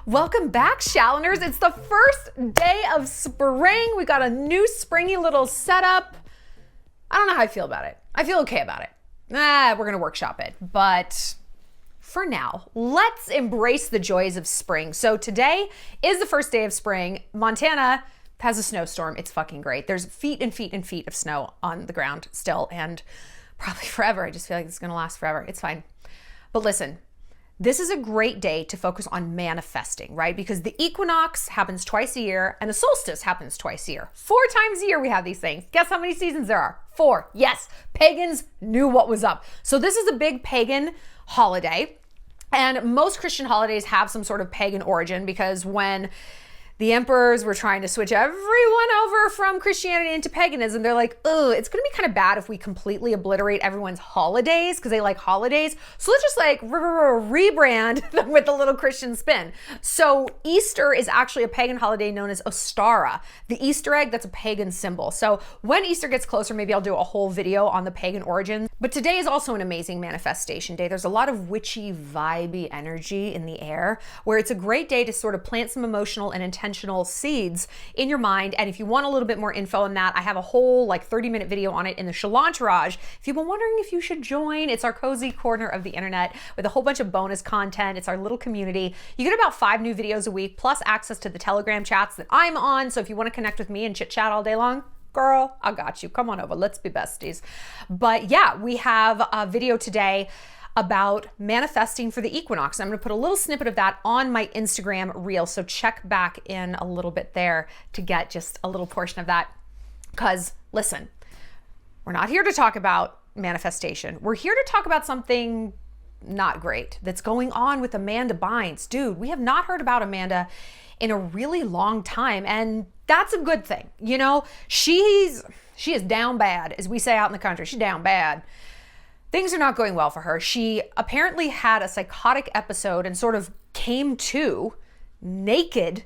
Welcome back, Shalloners. It's the first day of spring. We got a new springy little setup. I don't know how I feel about it. I feel okay about it. We're gonna workshop it, but for now, let's embrace the joys of spring. So today is the first day of spring. Montana has a snowstorm. It's fucking great. There's feet and feet and feet of snow on the ground still, and probably forever. I just feel like it's gonna last forever. It's fine. But listen, this is a great day to focus on manifesting, right? Because the equinox happens twice a year and the solstice happens twice a year. 4 times a year we have these things. Guess how many seasons there are? 4. Yes, pagans knew what was up. So this is a big pagan holiday, and most Christian holidays have some sort of pagan origin, because when the emperors were trying to switch everyone over from Christianity into paganism, they're like, oh, it's gonna be kind of bad if we completely obliterate everyone's holidays, because they like holidays. So let's just like rebrand them with a little Christian spin. So Easter is actually a pagan holiday known as Ostara, the Easter egg that's a pagan symbol. So when Easter gets closer, maybe I'll do a whole video on the pagan origins. But today is also an amazing manifestation day. There's a lot of witchy, vibey energy in the air, where it's a great day to sort of plant some emotional and intentional seeds in your mind. And if you want a little bit more info on that, I have a whole like 30-minute video on it in the Shallontourage. If you've been wondering if you should join, it's our cozy corner of the internet with a whole bunch of bonus content. It's our little community. You get about 5 new videos a week, plus access to the Telegram chats that I'm on. So if you want to connect with me and chit chat all day long, girl, I got you. Come on over. Let's be besties. But yeah, we have a video today about manifesting for the equinox. I'm going to put a little snippet of that on my Instagram reel. So check back in a little bit there to get just a little portion of that. Because listen, we're not here to talk about manifestation. We're here to talk about something not great that's going on with Amanda Bynes. Dude, we have not heard about Amanda in a really long time, and that's a good thing. You know, she is down bad, as we say out in the country. She's down bad. Things are not going well for her. She apparently had a psychotic episode and sort of came to naked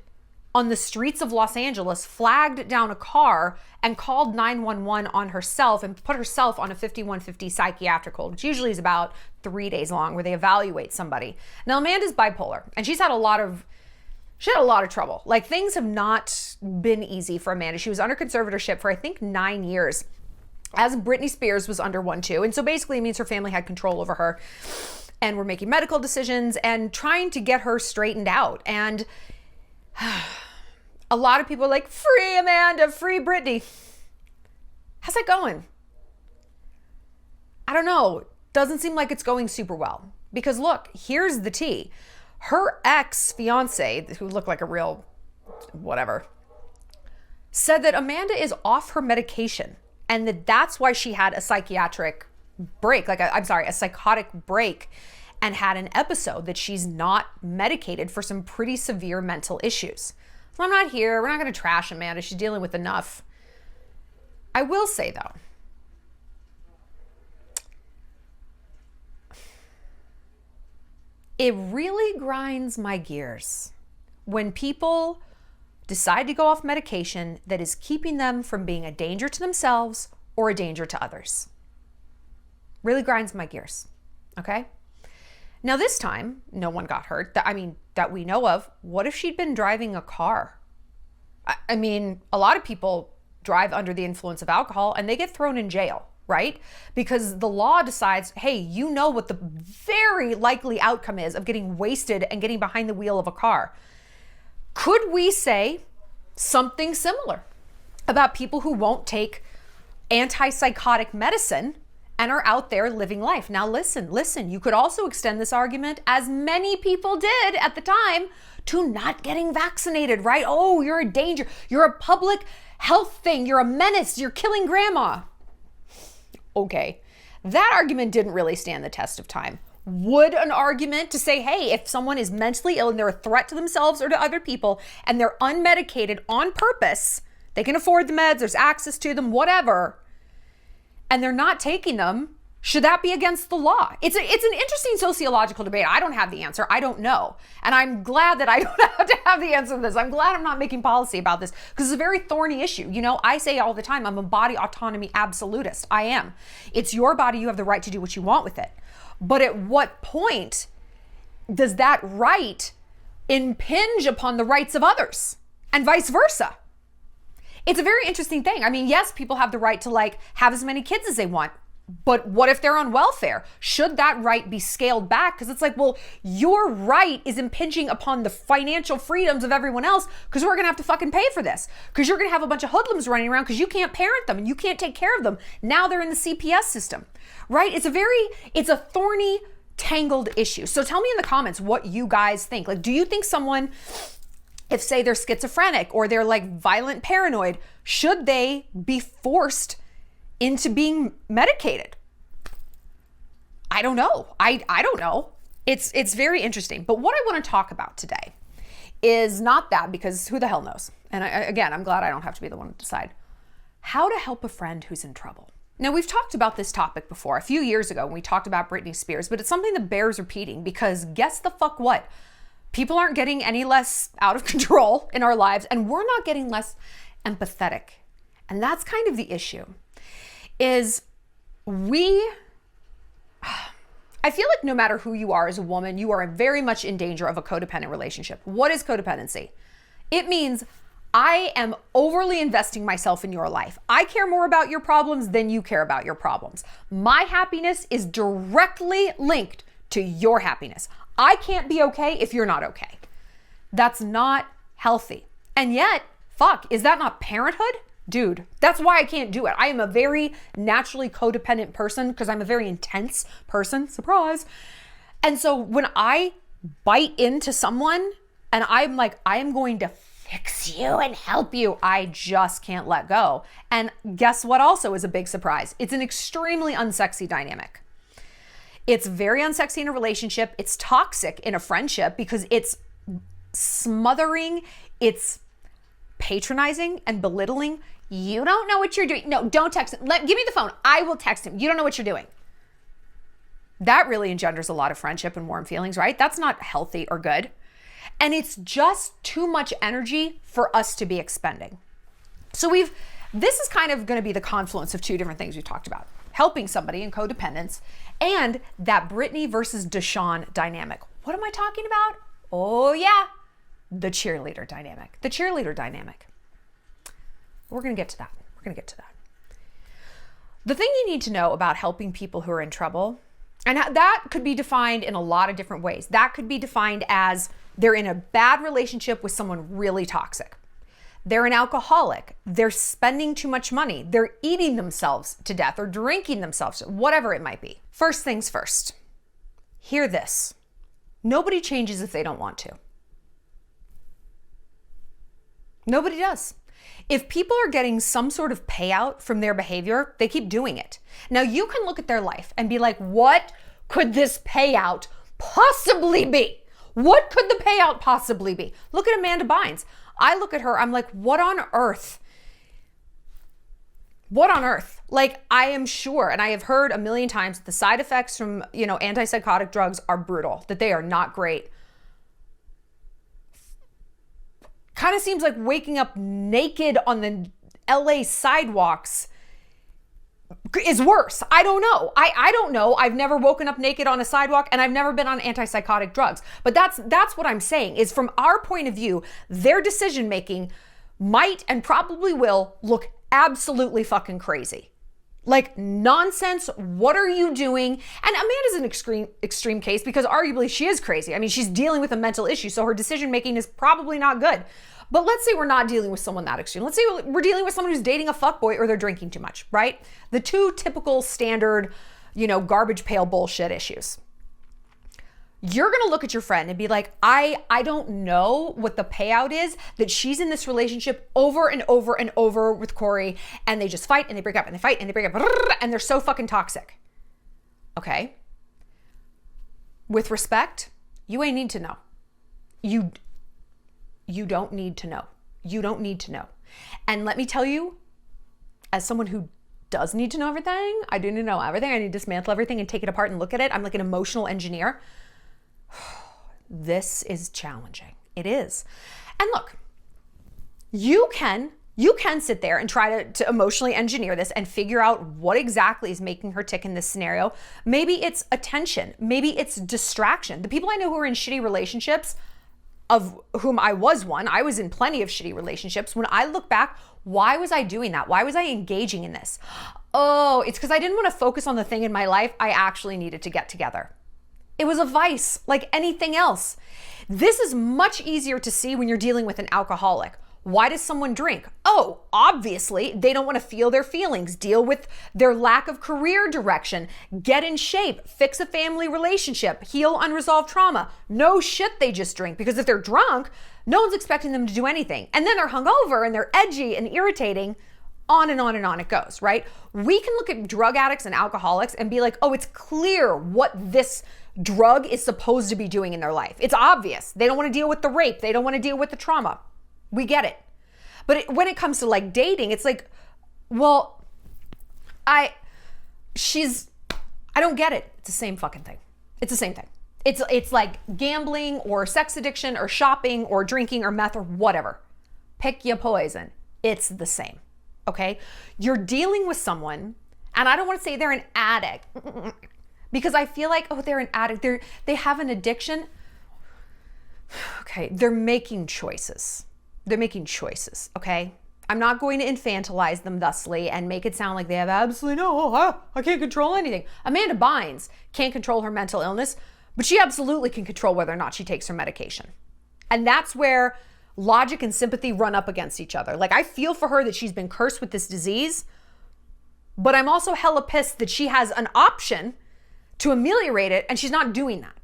on the streets of Los Angeles, flagged down a car and called 911 on herself and put herself on a 5150 psychiatric hold, which usually is about 3 days long, where they evaluate somebody. Now, Amanda's bipolar, and she had a lot of trouble. Like, things have not been easy for Amanda. She was under conservatorship for, I think, 9 years, as Britney Spears was under one too. And so basically it means her family had control over her and were making medical decisions and trying to get her straightened out. And a lot of people are like, free Amanda, free Britney. How's that going? I don't know. Doesn't seem like it's going super well. Because look, here's the tea. Her ex-fiance, who looked like a real whatever, said that Amanda is off her medication, and that's why she had a psychiatric break, a psychotic break, and had an episode, that she's not medicated for some pretty severe mental issues. So we're not going to trash Amanda. She's dealing with enough. I will say though, it really grinds my gears when people decide to go off medication that is keeping them from being a danger to themselves or a danger to others. Really grinds my gears, okay? Now this time, no one got hurt, that we know of. What if she'd been driving a car? I mean, a lot of people drive under the influence of alcohol and they get thrown in jail, right? Because the law decides, hey, you know what the very likely outcome is of getting wasted and getting behind the wheel of a car. Could we say something similar about people who won't take antipsychotic medicine and are out there living life? Now listen, you could also extend this argument, as many people did at the time, to not getting vaccinated, right? Oh, you're a danger. You're a public health thing. You're a menace. You're killing grandma. Okay, that argument didn't really stand the test of time. Would an argument to say, hey, if someone is mentally ill and they're a threat to themselves or to other people and they're unmedicated on purpose, they can afford the meds, there's access to them, whatever, and they're not taking them, should that be against the law? It's an interesting sociological debate. I don't have the answer. I don't know. And I'm glad that I don't have to have the answer to this. I'm glad I'm not making policy about this, because it's a very thorny issue. You know, I say all the time, I'm a body autonomy absolutist. I am. It's your body. You have the right to do what you want with it. But at what point does that right impinge upon the rights of others and vice versa. It's a very interesting thing. I mean, yes, people have the right to like have as many kids as they want, but what if they're on welfare? Should that right be scaled back? Because it's like, well, your right is impinging upon the financial freedoms of everyone else because we're going to have to fucking pay for this. Because you're going to have a bunch of hoodlums running around because you can't parent them and you can't take care of them. Now they're in the CPS system, right? It's a thorny, tangled issue. So tell me in the comments what you guys think. Like, do you think someone, if say they're schizophrenic or they're like violent paranoid, should they be forced into being medicated? I don't know. I don't know. It's very interesting. But what I want to talk about today is not that, because who the hell knows? And again, I'm glad I don't have to be the one to decide. How to help a friend who's in trouble. Now, we've talked about this topic before a few years ago when we talked about Britney Spears, but it's something that bears repeating because guess the fuck what? People aren't getting any less out of control in our lives, and we're not getting less empathetic. And that's kind of the issue. I feel like no matter who you are as a woman, you are very much in danger of a codependent relationship. What is codependency? It means I am overly investing myself in your life. I care more about your problems than you care about your problems. My happiness is directly linked to your happiness. I can't be okay if you're not okay. That's not healthy. And yet, fuck, is that not parenthood? Dude, that's why I can't do it. I am a very naturally codependent person because I'm a very intense person. Surprise. And so when I bite into someone and I'm like, I am going to fix you and help you, I just can't let go. And guess what also is a big surprise? It's an extremely unsexy dynamic. It's very unsexy in a relationship. It's toxic in a friendship because it's smothering, it's patronizing and belittling. You don't know what you're doing. No, don't text him. Give me the phone. I will text him. You don't know what you're doing. That really engenders a lot of friendship and warm feelings, right? That's not healthy or good. And it's just too much energy for us to be expending. So this is kind of going to be the confluence of two different things we talked about. Helping somebody in codependence and that Britney versus Deshawn dynamic. What am I talking about? Oh yeah, the cheerleader dynamic. The cheerleader dynamic. We're going to get to that. The thing you need to know about helping people who are in trouble, and that could be defined in a lot of different ways. That could be defined as they're in a bad relationship with someone really toxic. They're an alcoholic. They're spending too much money. They're eating themselves to death or drinking themselves, whatever it might be. First things first. Hear this. Nobody changes if they don't want to. Nobody does. If people are getting some sort of payout from their behavior, they keep doing it. Now you can look at their life and be like, what could this payout possibly be? What could the payout possibly be? Look at Amanda Bynes. I look at her, I'm like, what on earth? What on earth? Like, I am sure, and I have heard a million times, the side effects from, antipsychotic drugs are brutal, that they are not great. Kind of seems like waking up naked on the LA sidewalks is worse. I don't know. I don't know. I've never woken up naked on a sidewalk and I've never been on antipsychotic drugs. But that's what I'm saying is from our point of view, their decision making might and probably will look absolutely fucking crazy. Like nonsense. What are you doing? And Amanda's an extreme case because arguably she is crazy. I mean, she's dealing with a mental issue, so her decision making is probably not good. But let's say we're not dealing with someone that extreme. Let's say we're dealing with someone who's dating a fuckboy or they're drinking too much, right? The two typical standard, garbage pail bullshit issues. You're going to look at your friend and be like, I don't know what the payout is that she's in this relationship over and over and over with Corey, and they just fight and they break up and they fight and they break up and they're so fucking toxic. Okay. With respect, you ain't need to know. You don't need to know. You don't need to know. And let me tell you, as someone who does need to know everything, I do need to know everything. I need to dismantle everything and take it apart and look at it. I'm like an emotional engineer. This is challenging. It is. And look, you can sit there and try to emotionally engineer this and figure out what exactly is making her tick in this scenario. Maybe it's attention. Maybe it's distraction. The people I know who are in shitty relationships, of whom I was one. I was in plenty of shitty relationships. When I look back, why was I doing that? Why was I engaging in this? Oh, it's because I didn't want to focus on the thing in my life I actually needed to get together. It was a vice like anything else. This is much easier to see when you're dealing with an alcoholic. Why does someone drink? Oh, obviously, they don't want to feel their feelings, deal with their lack of career direction, get in shape, fix a family relationship, heal unresolved trauma. No shit, they just drink, because if they're drunk, no one's expecting them to do anything. And then they're hungover and they're edgy and irritating. On and on and on it goes, right? We can look at drug addicts and alcoholics and be like, oh, it's clear what this drug is supposed to be doing in their life. It's obvious. They don't want to deal with the rape. They don't want to deal with the trauma. We get it. But when it comes to like dating, it's like, well, I don't get it. It's the same fucking thing. It's the same thing. It's like gambling or sex addiction or shopping or drinking or meth or whatever. Pick your poison. It's the same. Okay? You're dealing with someone, and I don't want to say they're an addict because I feel like, oh, they're an addict. They have an addiction. Okay, they're making choices. They're making choices, okay? I'm not going to infantilize them thusly and make it sound like they have absolutely I can't control anything. Amanda Bynes can't control her mental illness, but she absolutely can control whether or not she takes her medication. And that's where logic and sympathy run up against each other. Like, I feel for her that she's been cursed with this disease, but I'm also hella pissed that she has an option to ameliorate it and she's not doing that.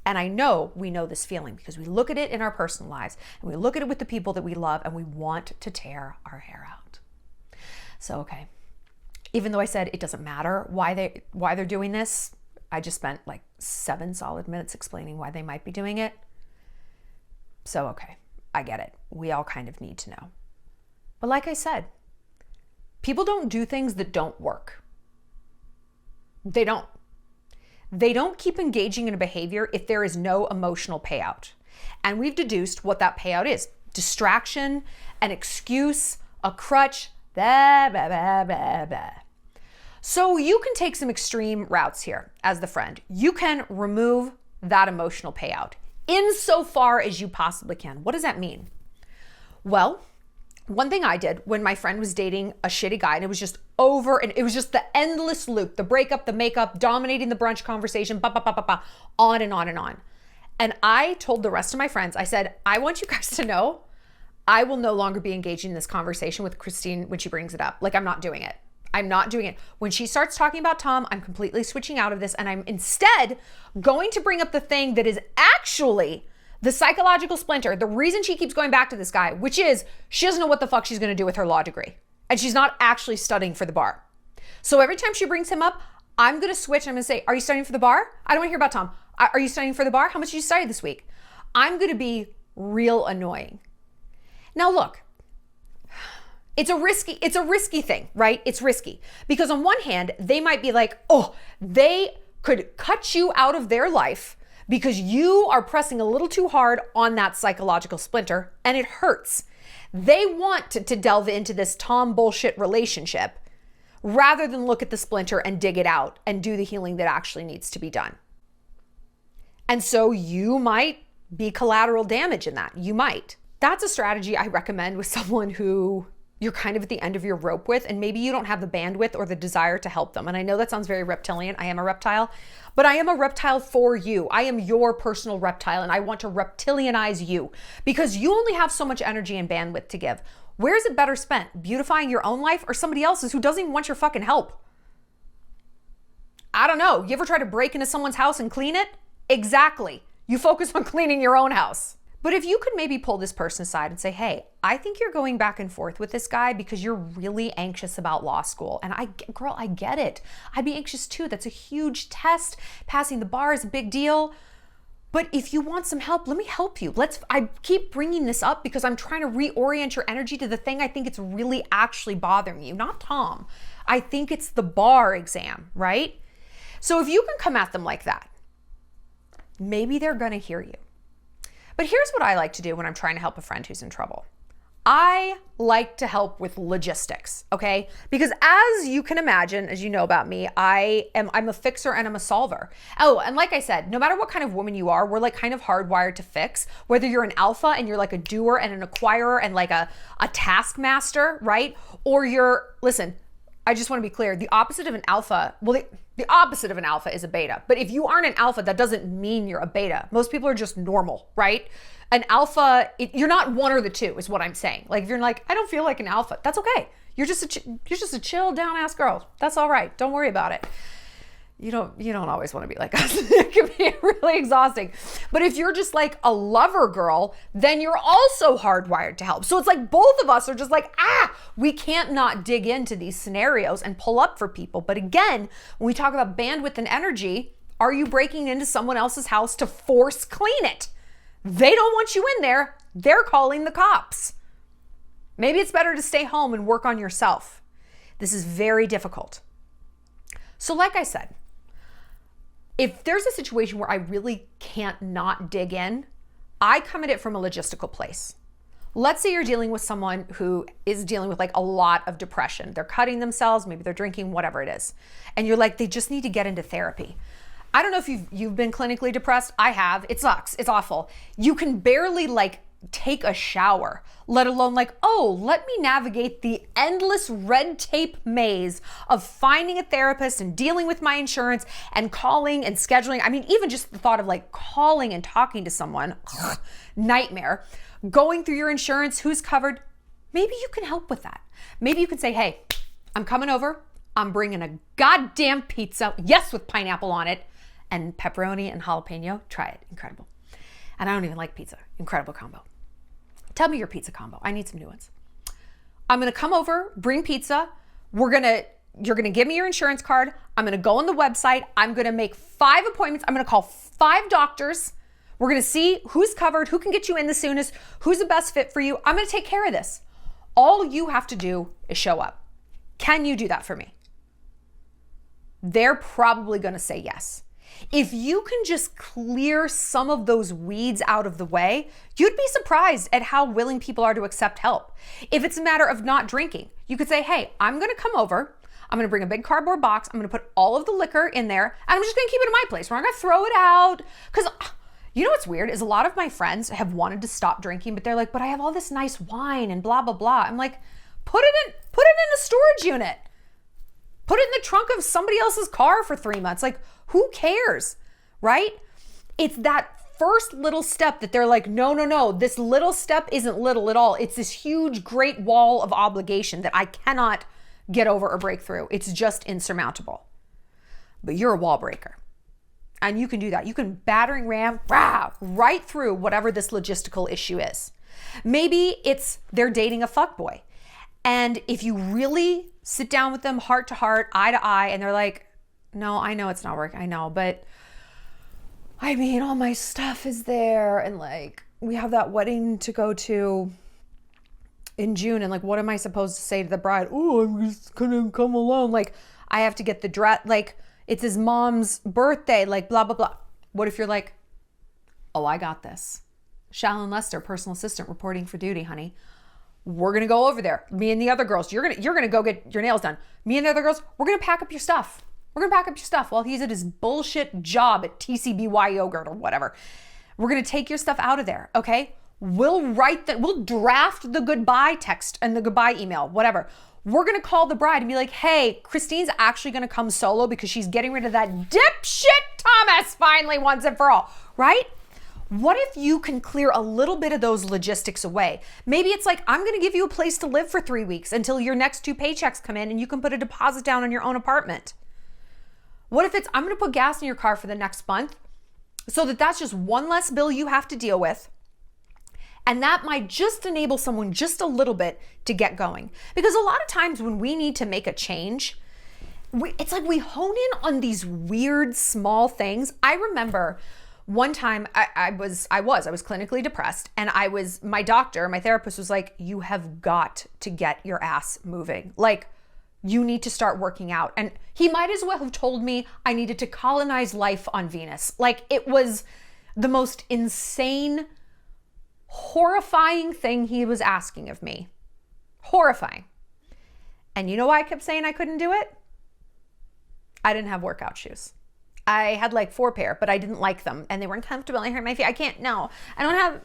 And I know we know this feeling because we look at it in our personal lives and we look at it with the people that we love and we want to tear our hair out. So, okay. Even though I said it doesn't matter why they're doing this, I just spent like 7 solid minutes explaining why they might be doing it. So, okay, I get it. We all kind of need to know. But like I said, people don't do things that don't work. They don't. They don't keep engaging in a behavior if there is no emotional payout. And we've deduced what that payout is. Distraction, an excuse, a crutch, blah, blah, blah, blah, blah. So you can take some extreme routes here as the friend. You can remove that emotional payout insofar as you possibly can. What does that mean? Well, one thing I did when my friend was dating a shitty guy and it was just over and it was just the endless loop, the breakup, the makeup, dominating the brunch conversation, on and on and on. And I told the rest of my friends, I said, I want you guys to know I will no longer be engaging in this conversation with Christine when she brings it up. Like, I'm not doing it. I'm not doing it. When she starts talking about Tom, I'm completely switching out of this and I'm instead going to bring up the thing that is actually the psychological splinter, the reason she keeps going back to this guy, which is she doesn't know what the fuck she's going to do with her law degree. And she's not actually studying for the bar. So every time she brings him up, I'm going to switch. I'm going to say, are you studying for the bar? I don't want to hear about Tom. Are you studying for the bar? How much did you study this week? I'm going to be real annoying. Now look, it's a risky thing, right? It's risky because on one hand, they might be like, oh, they could cut you out of their life because you are pressing a little too hard on that psychological splinter and it hurts. They want to delve into this Tom bullshit relationship rather than look at the splinter and dig it out and do the healing that actually needs to be done. And so you might be collateral damage in that. You might. That's a strategy I recommend with someone who you're kind of at the end of your rope with, and maybe you don't have the bandwidth or the desire to help them. And I know that sounds very reptilian. I am a reptile, but I am a reptile for you. I am your personal reptile, and I want to reptilianize you because you only have so much energy and bandwidth to give. Where is it better spent? Beautifying your own life or somebody else's who doesn't even want your fucking help? I don't know. You ever try to break into someone's house and clean it? Exactly. You focus on cleaning your own house. But if you could maybe pull this person aside and say, hey, I think you're going back and forth with this guy because you're really anxious about law school. And girl, I get it. I'd be anxious too. That's a huge test. Passing the bar is a big deal. But if you want some help, let me help you. I keep bringing this up because I'm trying to reorient your energy to the thing I think it's really actually bothering you, not Tom. I think it's the bar exam, right? So if you can come at them like that, maybe they're going to hear you. But here's what I like to do when I'm trying to help a friend who's in trouble. I like to help with logistics, okay? Because as you can imagine, as you know about me, I'm a fixer and I'm a solver. Oh, and like I said, no matter what kind of woman you are, we're like kind of hardwired to fix. Whether you're an alpha and you're like a doer and an acquirer and like a taskmaster, right? Or listen, I just want to be clear, the opposite of an alpha, well, the opposite of an alpha is a beta. But if you aren't an alpha, that doesn't mean you're a beta. Most people are just normal, right? An alpha, you're not one or the two is what I'm saying. Like if you're like, I don't feel like an alpha, that's okay. You're just a chill, down-ass girl. That's all right. Don't worry about it. You don't always want to be like us. It can be really exhausting. But if you're just like a lover girl, then you're also hardwired to help. So it's like both of us are just like, we can't not dig into these scenarios and pull up for people. But again, when we talk about bandwidth and energy, are you breaking into someone else's house to force clean it? They don't want you in there. They're calling the cops. Maybe it's better to stay home and work on yourself. This is very difficult. So like I said, if there's a situation where I really can't not dig in, I come at it from a logistical place. Let's say you're dealing with someone who is dealing with like a lot of depression. They're cutting themselves, maybe they're drinking, whatever it is. And you're like, they just need to get into therapy. I don't know if you've been clinically depressed. I have. It sucks. It's awful. You can barely like take a shower, let alone like, let me navigate the endless red tape maze of finding a therapist and dealing with my insurance and calling and scheduling. I mean, even just the thought of like calling and talking to someone, nightmare. Going through your insurance, who's covered. Maybe you can help with that. Maybe you can say, hey, I'm coming over. I'm bringing a goddamn pizza. Yes, with pineapple on it. And pepperoni and jalapeno, try it, incredible. And I don't even like pizza, incredible combo. Tell me your pizza combo, I need some new ones. I'm gonna come over, bring pizza, you're gonna give me your insurance card, I'm gonna go on the website, I'm gonna make 5 appointments, I'm gonna call 5 doctors, we're gonna see who's covered, who can get you in the soonest, who's the best fit for you, I'm gonna take care of this. All you have to do is show up. Can you do that for me? They're probably gonna say yes. If you can just clear some of those weeds out of the way, you'd be surprised at how willing people are to accept help. If it's a matter of not drinking, you could say, hey, I'm gonna come over, I'm gonna bring a big cardboard box, I'm gonna put all of the liquor in there, and I'm just gonna keep it in my place. We're not gonna throw it out. Because you know what's weird is a lot of my friends have wanted to stop drinking, but they're like, but I have all this nice wine and blah, blah, blah. I'm like, put it in a storage unit. Put it in the trunk of somebody else's car for 3 months. Like, who cares, right? It's that first little step that they're like, no, this little step isn't little at all. It's this huge, great wall of obligation that I cannot get over or break through. It's just insurmountable. But you're a wall breaker. And you can do that. You can battering ram right through whatever this logistical issue is. Maybe it's they're dating a fuckboy. And if you really sit down with them heart to heart, eye to eye, and they're like, no, I know it's not working. I know, but I mean, all my stuff is there. And like, we have that wedding to go to in June. And like, what am I supposed to say to the bride? Oh, I'm just gonna come alone. Like, I have to get the dress. Like, it's his mom's birthday, like blah, blah, blah. What if you're like, oh, I got this. Shallon Lester, personal assistant, reporting for duty, honey. We're gonna go over there. Me and the other girls, you're gonna go get your nails done. Me and the other girls, we're gonna pack up your stuff. We're gonna pack up your stuff while he's at his bullshit job at TCBY Yogurt or whatever. We're gonna take your stuff out of there, okay? We'll draft the goodbye text and the goodbye email, whatever. We're gonna call the bride and be like, hey, Christine's actually gonna come solo because she's getting rid of that dipshit Thomas finally once and for all, right? What if you can clear a little bit of those logistics away? Maybe it's like, I'm gonna give you a place to live for 3 weeks until your next 2 paychecks come in and you can put a deposit down on your own apartment. What if it's, I'm gonna put gas in your car for the next month so that's just one less bill you have to deal with. And that might just enable someone just a little bit to get going. Because a lot of times when we need to make a change, it's like we hone in on these weird small things. I remember one time I was clinically depressed, and my doctor, my therapist was like, you have got to get your ass moving. Like, you need to start working out. And he might as well have told me I needed to colonize life on Venus. Like, it was the most insane horrifying thing he was asking of me. Horrifying. And you know why I kept saying I couldn't do it? I didn't have workout shoes. I had like 4 pair, but I didn't like them and they weren't comfortable. They hurt my feet. I can't, I don't have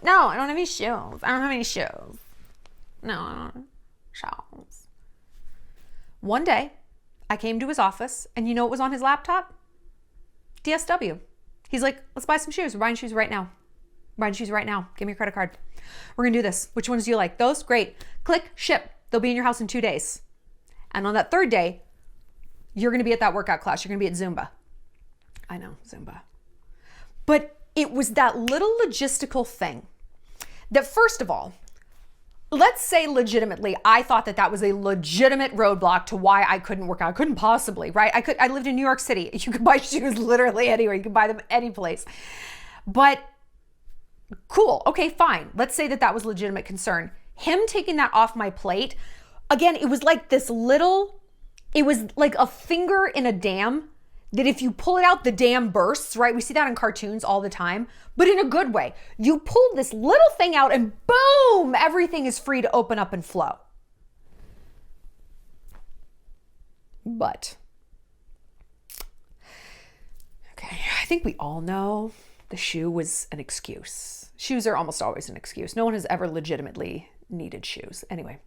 any shoes. I don't have any shoes. No, I don't have shoes. One day I came to his office and you know what was on his laptop? DSW. He's like, let's buy some shoes. We're buying shoes right now. We're buying shoes right now. Give me your credit card. We're gonna do this. Which ones do you like? Those? Great. Click, ship. They'll be in your house in 2 days. And on that 3rd day, you're gonna be at that workout class. You're gonna be at Zumba. I know, Zumba. But it was that little logistical thing that, first of all, let's say legitimately, I thought that was a legitimate roadblock to why I couldn't work out. I couldn't possibly, right? I lived in New York City. You could buy shoes literally anywhere. You could buy them any place. But cool. Okay, fine. Let's say that was legitimate concern. Him taking that off my plate, again, it was like it was like a finger in a dam that if you pull it out, the dam bursts, right? We see that in cartoons all the time, but in a good way. You pull this little thing out and boom, everything is free to open up and flow. But, okay, I think we all know the shoe was an excuse. Shoes are almost always an excuse. No one has ever legitimately needed shoes. Anyway,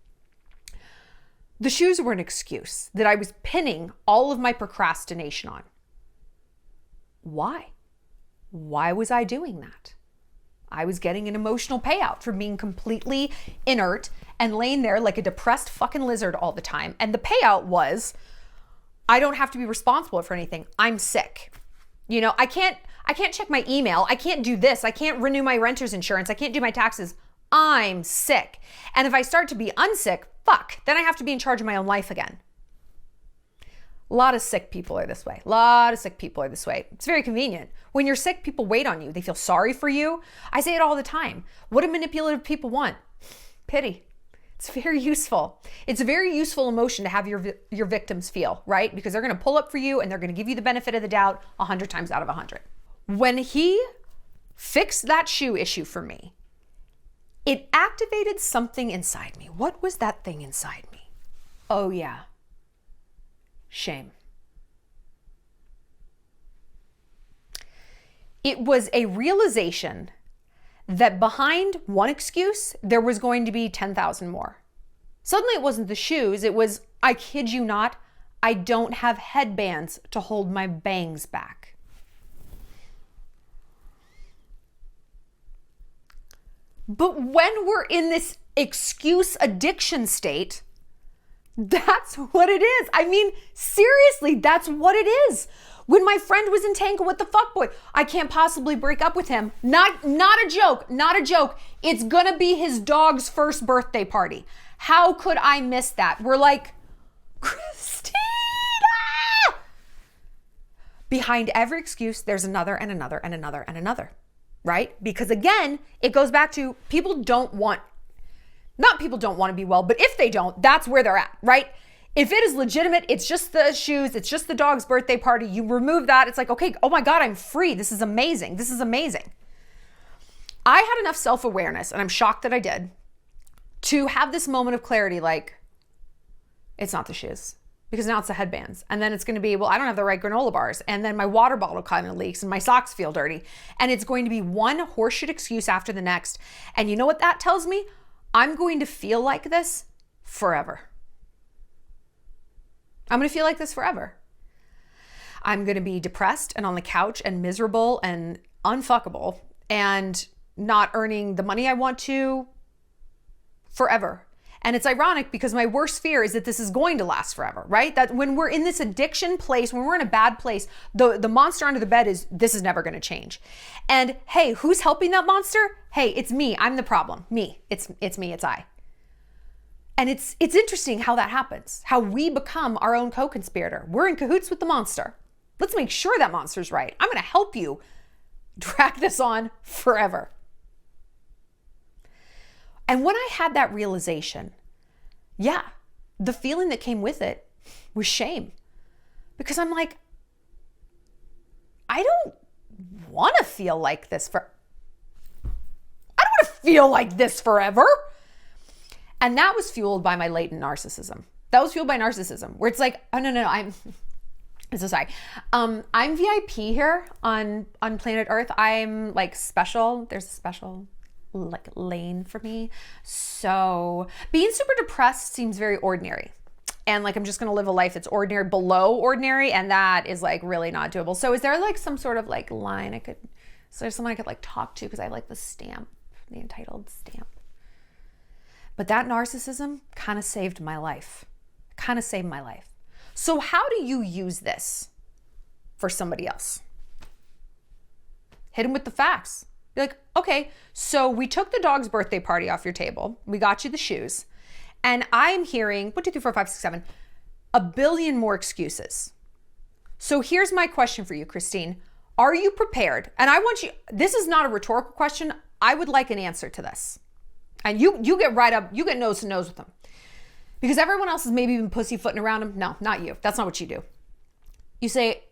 the shoes were an excuse that I was pinning all of my procrastination on. Why? Why was I doing that? I was getting an emotional payout for being completely inert and laying there like a depressed fucking lizard all the time. And the payout was, I don't have to be responsible for anything. I'm sick. You know, I can't check my email. I can't do this. I can't renew my renter's insurance. I can't do my taxes. I'm sick. And if I start to be unsick, fuck, then I have to be in charge of my own life again. A lot of sick people are this way. It's very convenient. When you're sick, people wait on you. They feel sorry for you. I say it all the time. What do manipulative people want? Pity. It's very useful. It's a very useful emotion to have your victims feel, right? Because they're going to pull up for you and they're going to give you the benefit of the doubt 100 times out of 100. When he fixed that shoe issue for me, it activated something inside me. What was that thing inside me? Oh yeah. Shame. It was a realization that behind one excuse, there was going to be 10,000 more. Suddenly it wasn't the shoes. It was, I kid you not, I don't have headbands to hold my bangs back. But when we're in this excuse addiction state, that's what it is. I mean, seriously, that's what it is. When my friend was entangled with the fuckboy, I can't possibly break up with him. Not a joke. It's gonna be his dog's first birthday party. How could I miss that? We're like, Christina! Behind every excuse, there's another and another and another and another, right? Because again, it goes back to people don't want to be well, but if they don't, that's where they're at, right? If it is legitimate, it's just the shoes, it's just the dog's birthday party, you remove that, it's like, okay, oh my God, I'm free. This is amazing. I had enough self-awareness, and I'm shocked that I did, to have this moment of clarity, like, it's not the shoes, because now it's the headbands. And then it's going to be, well, I don't have the right granola bars. And then my water bottle kind of leaks and my socks feel dirty. And it's going to be one horseshit excuse after the next. And you know what that tells me? I'm going to feel like this forever. I'm going to feel like this forever. I'm going to be depressed and on the couch and miserable and unfuckable and not earning the money I want to forever. And it's ironic because my worst fear is that this is going to last forever, right? That when we're in this addiction place, when we're in a bad place, the monster under the bed is, this is never going to change. And hey, who's helping that monster? Hey, it's me. I'm the problem. Me. It's me. It's I. And it's interesting how that happens, how we become our own co-conspirator. We're in cahoots with the monster. Let's make sure that monster's right. I'm going to help you drag this on forever. And when I had that realization, yeah, the feeling that came with it was shame. Because I'm like, I don't want to feel like this feel like this forever. And that was fueled by my latent narcissism. That was fueled by narcissism, where it's like, oh, no, I'm so sorry. I'm VIP here on planet Earth. I'm like special. There's a special like lane for me. So being super depressed seems very ordinary. And like, I'm just going to live a life that's ordinary, below ordinary. And that is like really not doable. So is there like some sort of like line is there someone I could like talk to? Cause I like the stamp, the entitled stamp. But that narcissism kind of saved my life. So how do you use this for somebody else? Hit them with the facts. Be like, okay, so we took the dog's birthday party off your table. We got you the shoes. And I'm hearing 1, 2, 3, 4, 5, 6, 7, a billion more excuses. So here's my question for you, Christine. Are you prepared? And I want you, this is not a rhetorical question. I would like an answer to this. And you get right up, you get nose to nose with them. Because everyone else is maybe even pussyfooting around them. No, not you. That's not what you do. You say,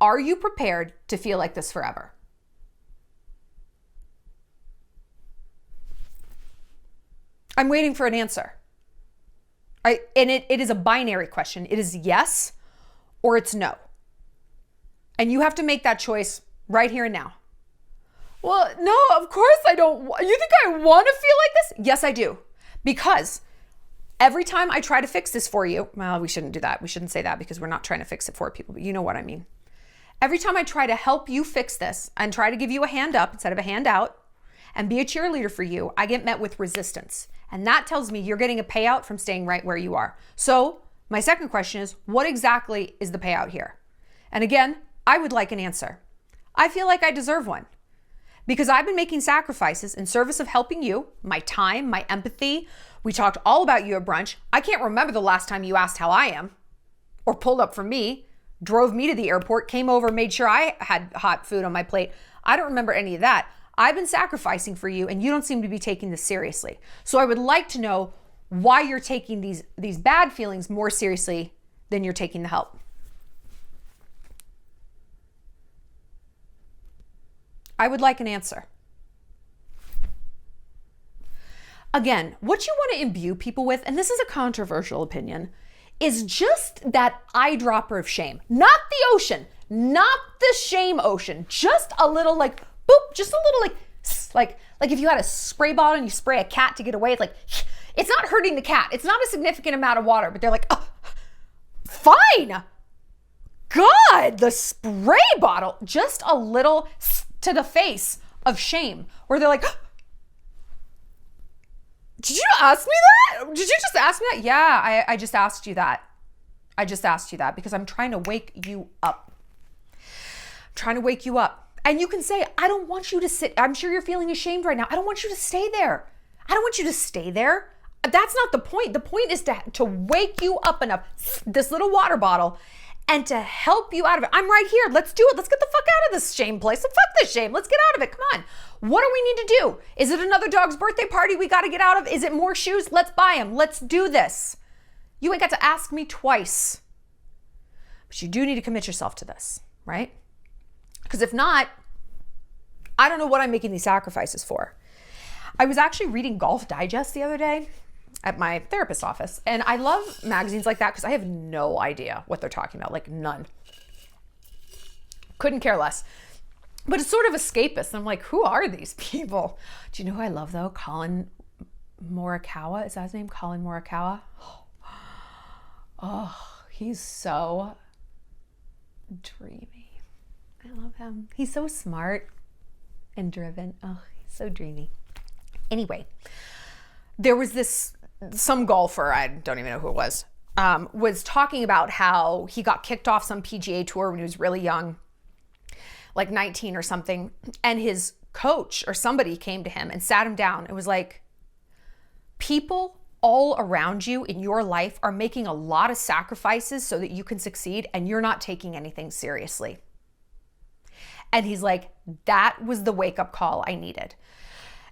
are you prepared to feel like this forever? I'm waiting for an answer. And it is a binary question. It is yes or it's no. And you have to make that choice right here and now. Well, no, of course I don't. You think I want to feel like this? Yes, I do. Because every time I try to fix this for you, well, we shouldn't do that. We shouldn't say that because we're not trying to fix it for people, but you know what I mean. Every time I try to help you fix this and try to give you a hand up instead of a hand out and be a cheerleader for you, I get met with resistance. And that tells me you're getting a payout from staying right where you are. So my second question is, what exactly is the payout here? And again, I would like an answer. I feel like I deserve one because I've been making sacrifices in service of helping you, my time, my empathy. We talked all about you at brunch. I can't remember the last time you asked how I am or pulled up for me, drove me to the airport, came over, made sure I had hot food on my plate. I don't remember any of that. I've been sacrificing for you and you don't seem to be taking this seriously. So I would like to know why you're taking these bad feelings more seriously than you're taking the help. I would like an answer. Again, what you want to imbue people with, and this is a controversial opinion, is just that eyedropper of shame. Not the ocean, not the shame ocean, just a little like, boop, just a little like if you had a spray bottle and you spray a cat to get away, it's like, it's not hurting the cat. It's not a significant amount of water, but they're like, oh, fine. God, the spray bottle, just a little to the face of shame where they're like, did you ask me that? Did you just ask me that? Yeah, I just asked you that. I just asked you that because I'm trying to wake you up. I'm trying to wake you up. And you can say, I don't want you to sit. I'm sure you're feeling ashamed right now. I don't want you to stay there. I don't want you to stay there. That's not the point. The point is to wake you up enough, this little water bottle, and to help you out of it. I'm right here. Let's do it. Let's get the fuck out of this shame place. So fuck this shame. Let's get out of it. Come on. What do we need to do? Is it another dog's birthday party we got to get out of? Is it more shoes? Let's buy them. Let's do this. You ain't got to ask me twice. But you do need to commit yourself to this, right? Because if not, I don't know what I'm making these sacrifices for. I was actually reading Golf Digest the other day at my therapist's office. And I love magazines like that because I have no idea what they're talking about, like none. Couldn't care less. But it's sort of escapist. I'm like, who are these people? Do you know who I love though? Colin Morikawa. Is that his name? Colin Morikawa? Oh, he's so dreamy. I love him. He's so smart and driven. Oh, he's so dreamy. Anyway, there was some golfer, I don't even know who it was talking about how he got kicked off some PGA tour when he was really young, like 19 or something. And his coach or somebody came to him and sat him down. It was like, people all around you in your life are making a lot of sacrifices so that you can succeed, and you're not taking anything seriously. And he's like, that was the wake-up call I needed.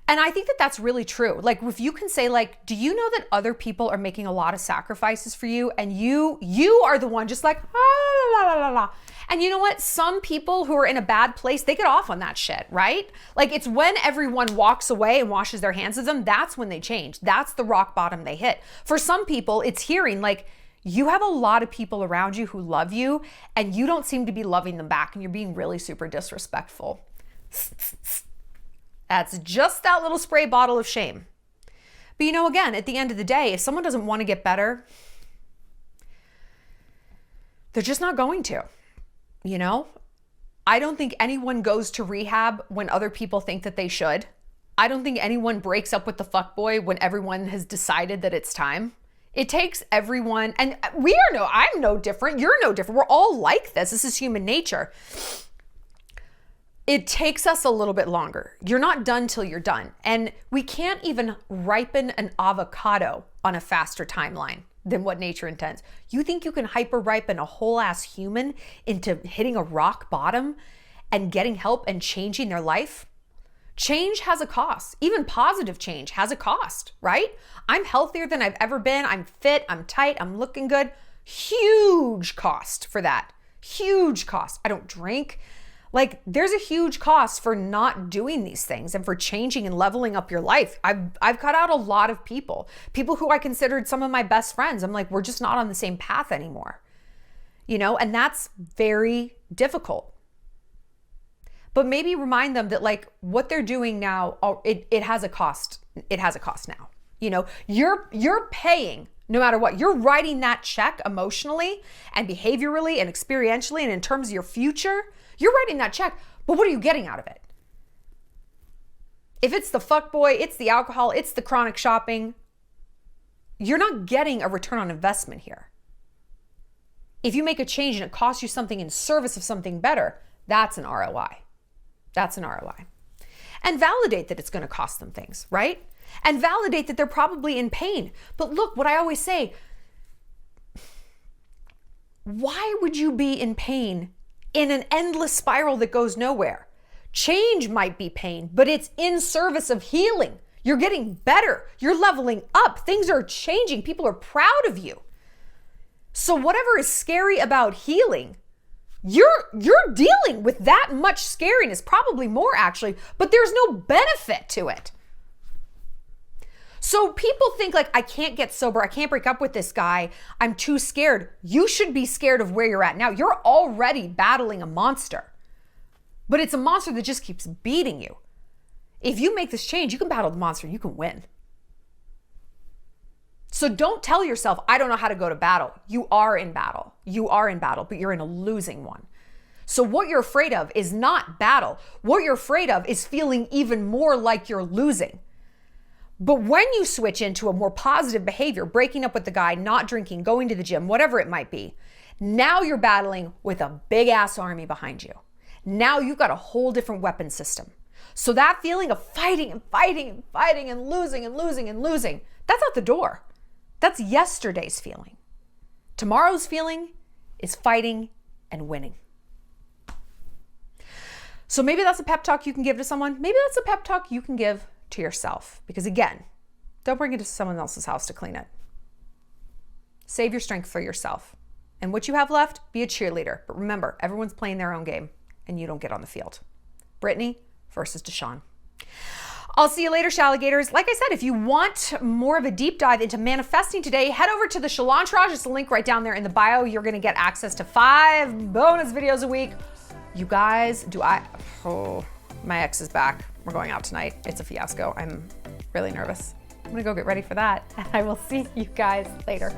And I think that that's really true. Like if you can say like, do you know that other people are making a lot of sacrifices for you and you are the one just like, ah, la, la, la, la. And you know what? Some people who are in a bad place, they get off on that shit, right? Like it's when everyone walks away and washes their hands of them, that's when they change. That's the rock bottom they hit. For some people, it's hearing like, you have a lot of people around you who love you and you don't seem to be loving them back and you're being really super disrespectful. That's just that little spray bottle of shame. But you know, again, at the end of the day, if someone doesn't want to get better, they're just not going to, you know? I don't think anyone goes to rehab when other people think that they should. I don't think anyone breaks up with the fuckboy when everyone has decided that it's time. It takes everyone, and I'm no different, you're no different. We're all like this. This is human nature. It takes us a little bit longer. You're not done till you're done. And we can't even ripen an avocado on a faster timeline than what nature intends. You think you can hyper ripen a whole ass human into hitting a rock bottom and getting help and changing their life? Change has a cost. Even positive change has a cost, right? I'm healthier than I've ever been. I'm fit, I'm tight, I'm looking good. Huge cost for that. Huge cost. I don't drink. Like there's a huge cost for not doing these things and for changing and leveling up your life. I've cut out a lot of people who I considered some of my best friends. I'm like, we're just not on the same path anymore, you know, and that's very difficult. But maybe remind them that like what they're doing now, it has a cost. It has a cost now. You know, you're paying no matter what. You're writing that check emotionally and behaviorally and experientially and in terms of your future. You're writing that check, but what are you getting out of it? If it's the fuckboy, it's the alcohol, it's the chronic shopping, you're not getting a return on investment here. If you make a change and it costs you something in service of something better, that's an ROI. That's an ROI. And validate that it's going to cost them things, right? And validate that they're probably in pain. But look, what I always say, why would you be in pain in an endless spiral that goes nowhere? Change might be pain, but it's in service of healing. You're getting better. You're leveling up. Things are changing. People are proud of you. So whatever is scary about healing, you're dealing with that much scariness, probably more actually, but there's no benefit to it. So people think like, I can't get sober. I can't break up with this guy. I'm too scared. You should be scared of where you're at now. You're already battling a monster, but it's a monster that just keeps beating you. If you make this change, you can battle the monster. You can win. So don't tell yourself, I don't know how to go to battle. You are in battle. You are in battle, but you're in a losing one. So what you're afraid of is not battle. What you're afraid of is feeling even more like you're losing. But when you switch into a more positive behavior, breaking up with the guy, not drinking, going to the gym, whatever it might be, now you're battling with a big ass army behind you. Now you've got a whole different weapon system. So that feeling of fighting and fighting and fighting and losing and losing and losing, that's out the door. That's yesterday's feeling. Tomorrow's feeling is fighting and winning. So maybe that's a pep talk you can give to someone. Maybe that's a pep talk you can give to yourself. Because again, don't bring it to someone else's house to clean it. Save your strength for yourself. And what you have left, be a cheerleader. But remember, everyone's playing their own game and you don't get on the field. Brittany versus Deshawn. I'll see you later, Shalligators. Like I said, if you want more of a deep dive into manifesting today, head over to the Shallontrage. It's a link right down there in the bio. You're going to get access to 5 bonus videos a week. You guys, my ex is back. We're going out tonight. It's a fiasco. I'm really nervous. I'm going to go get ready for that. And I will see you guys later.